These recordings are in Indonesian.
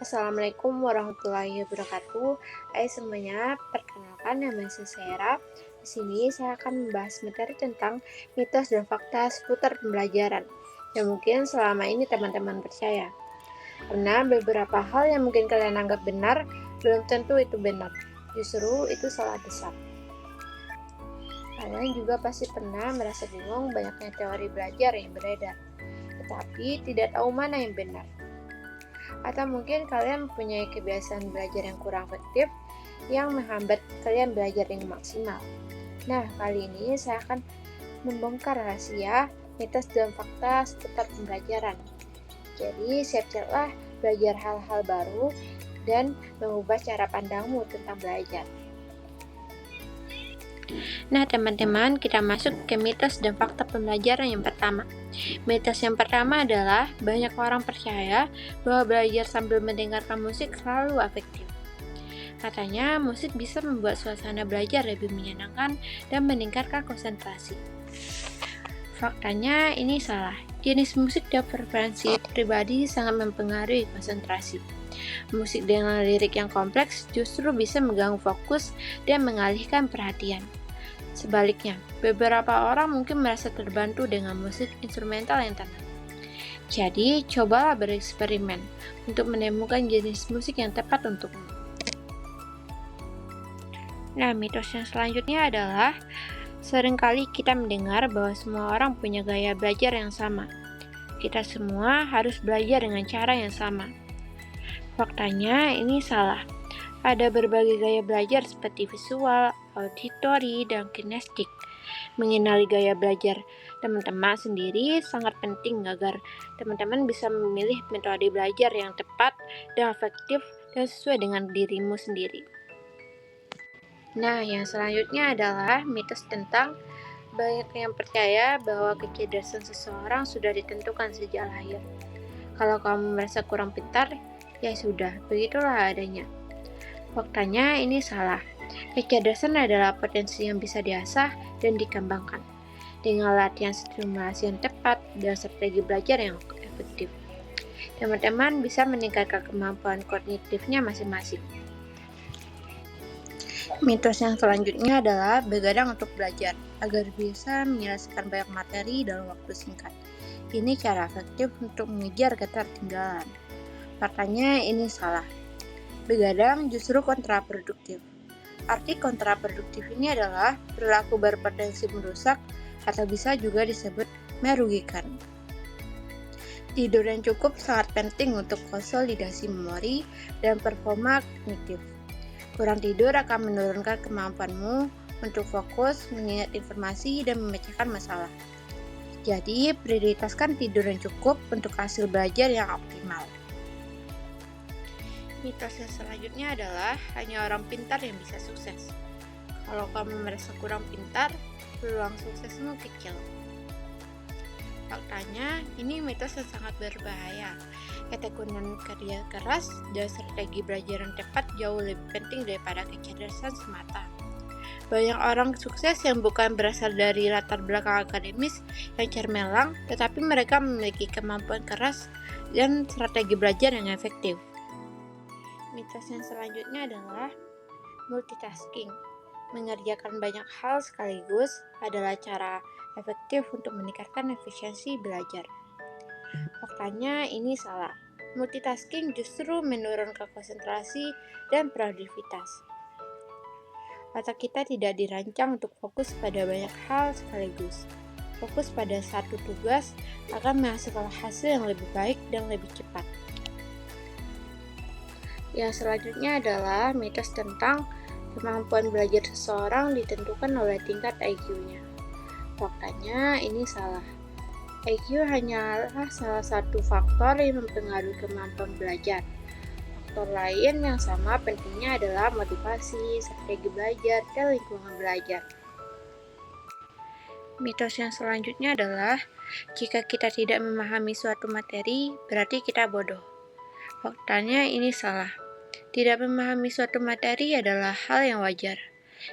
Assalamualaikum warahmatullahi wabarakatuh. Hai semuanya, perkenalkan nama saya Sera. Di sini saya akan membahas materi tentang mitos dan fakta seputar pembelajaran yang mungkin selama ini teman-teman percaya. Karena beberapa hal yang mungkin kalian anggap benar, belum tentu itu benar. Justru itu salah besar. Kalian juga pasti pernah merasa bingung banyaknya teori belajar yang beredar, tetapi tidak tahu mana yang benar. Atau mungkin kalian mempunyai kebiasaan belajar yang kurang efektif yang menghambat kalian belajar dengan maksimal. Nah, kali ini saya akan membongkar rahasia, mitos dan fakta seputar pembelajaran. Jadi, siap-siaplah belajar hal-hal baru dan mengubah cara pandangmu tentang belajar. Nah, teman-teman, kita masuk ke mitos dan fakta pembelajaran yang pertama. Mitos yang pertama adalah banyak orang percaya bahwa belajar sambil mendengarkan musik selalu efektif. Katanya, musik bisa membuat suasana belajar lebih menyenangkan dan meningkatkan konsentrasi. Faktanya, ini salah. Jenis musik dan preferensi pribadi sangat mempengaruhi konsentrasi. Musik dengan lirik yang kompleks justru bisa mengganggu fokus dan mengalihkan perhatian. Sebaliknya, beberapa orang mungkin merasa terbantu dengan musik instrumental yang tenang. Jadi, cobalah bereksperimen untuk menemukan jenis musik yang tepat untukmu. Nah, mitos yang selanjutnya adalah seringkali kita mendengar bahwa semua orang punya gaya belajar yang sama. Kita semua harus belajar dengan cara yang sama. Faktanya, ini salah. Ada berbagai gaya belajar seperti visual, auditori, dan kinestik. Mengenali gaya belajar teman-teman sendiri sangat penting agar teman-teman bisa memilih metode belajar yang tepat dan efektif dan sesuai dengan dirimu sendiri. Nah, yang selanjutnya adalah mitos tentang banyak yang percaya bahwa kecerdasan seseorang sudah ditentukan sejak lahir. Kalau kamu merasa kurang pintar, ya sudah, begitulah adanya. Faktanya ini salah. Kecerdasan adalah potensi yang bisa diasah dan dikembangkan dengan latihan stimulasi yang tepat dan strategi belajar yang efektif. Teman-teman bisa meningkatkan kemampuan kognitifnya masing-masing. Mitos yang selanjutnya adalah begadang untuk belajar agar bisa menyelesaikan banyak materi dalam waktu singkat. Ini cara efektif untuk mengejar ketertinggalan. Faktanya ini salah. Begadang justru kontraproduktif. Arti kontraproduktif ini adalah perilaku berpotensi merusak atau bisa juga disebut merugikan. Tidur yang cukup sangat penting untuk konsolidasi memori dan performa kognitif. Kurang tidur akan menurunkan kemampuanmu untuk fokus, mengingat informasi, dan memecahkan masalah. Jadi, prioritaskan tidur yang cukup untuk hasil belajar yang optimal. Mitos yang selanjutnya adalah hanya orang pintar yang bisa sukses. Kalau kamu merasa kurang pintar, peluang suksesmu kecil. Faktanya, ini mitos yang sangat berbahaya. Ketekunan kerja keras dan strategi belajar yang tepat jauh lebih penting daripada kecerdasan semata. Banyak orang sukses yang bukan berasal dari latar belakang akademis yang cemerlang, tetapi mereka memiliki kemampuan keras dan strategi belajar yang efektif. Mitos yang selanjutnya adalah multitasking. Mengerjakan banyak hal sekaligus adalah cara efektif untuk meningkatkan efisiensi belajar. Faktanya ini salah. Multitasking justru menurunkan konsentrasi dan produktivitas. Otak kita tidak dirancang untuk fokus pada banyak hal sekaligus. Fokus pada satu tugas akan menghasilkan hasil yang lebih baik dan lebih cepat. Yang selanjutnya adalah mitos tentang kemampuan belajar seseorang ditentukan oleh tingkat IQ-nya. Faktanya ini salah. IQ hanyalah salah satu faktor yang mempengaruhi kemampuan belajar. Faktor lain yang sama pentingnya adalah motivasi, strategi belajar, dan lingkungan belajar. Mitos yang selanjutnya adalah jika kita tidak memahami suatu materi, berarti kita bodoh. Faktanya ini salah. Tidak memahami suatu materi adalah hal yang wajar.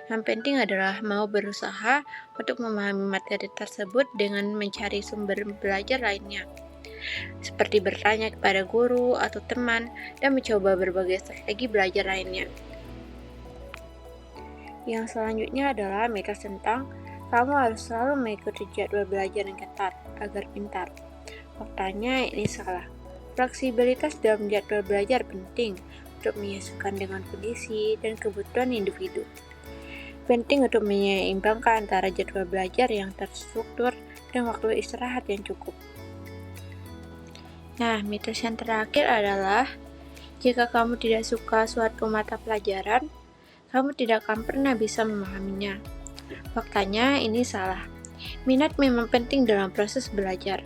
Yang penting adalah mau berusaha untuk memahami materi tersebut dengan mencari sumber belajar lainnya. seperti bertanya kepada guru atau teman, dan mencoba berbagai strategi belajar lainnya. Yang selanjutnya adalah mitos tentang kamu harus selalu mengikuti jadwal belajar yang ketat agar pintar. Faktanya ini salah. Fleksibilitas dalam jadwal belajar penting untuk menyesuaikan dengan kondisi dan kebutuhan individu. Penting untuk menyeimbangkan antara jadwal belajar yang terstruktur dan waktu istirahat yang cukup. Nah, mitos yang terakhir adalah jika kamu tidak suka suatu mata pelajaran, kamu tidak akan pernah bisa memahaminya. Faktanya ini salah. Minat memang penting dalam proses belajar,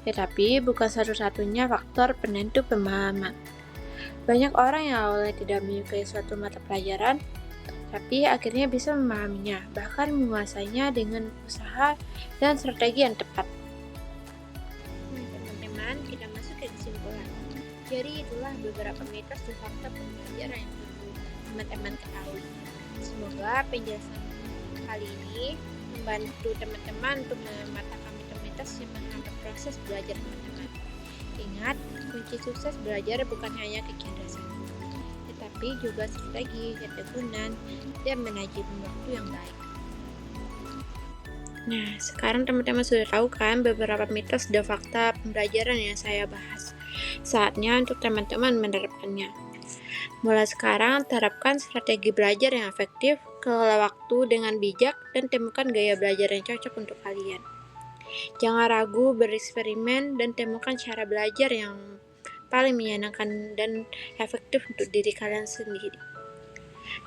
tetapi bukan satu-satunya faktor penentu pemahaman. Banyak orang yang awalnya tidak menyukai suatu mata pelajaran, tapi akhirnya bisa memahaminya, bahkan menguasainya dengan usaha dan strategi yang tepat. Teman-teman, kita masuk ke kesimpulan. Jadi itulah beberapa mitos dan fakta pembelajaran yang perlu teman-teman ketahui. Semoga penjelasan kali ini membantu teman-teman untuk mematahkan mitos yang menghambat proses belajar teman-teman. Ingat, kunci sukses belajar bukan hanya kecerdasan, tetapi juga strategi, ketekunan, dan manajemen waktu yang baik. Nah, sekarang teman-teman sudah tahu kan beberapa mitos dan fakta pembelajaran yang saya bahas. Saatnya untuk teman-teman menerapkannya. Mulai sekarang, terapkan strategi belajar yang efektif, kelola waktu dengan bijak, dan temukan gaya belajar yang cocok untuk kalian. Jangan ragu bereksperimen dan temukan cara belajar yang paling menyenangkan dan efektif untuk diri kalian sendiri.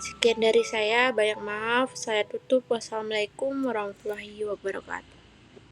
Sekian dari saya, banyak maaf, saya tutup. Wassalamualaikum warahmatullahi wabarakatuh.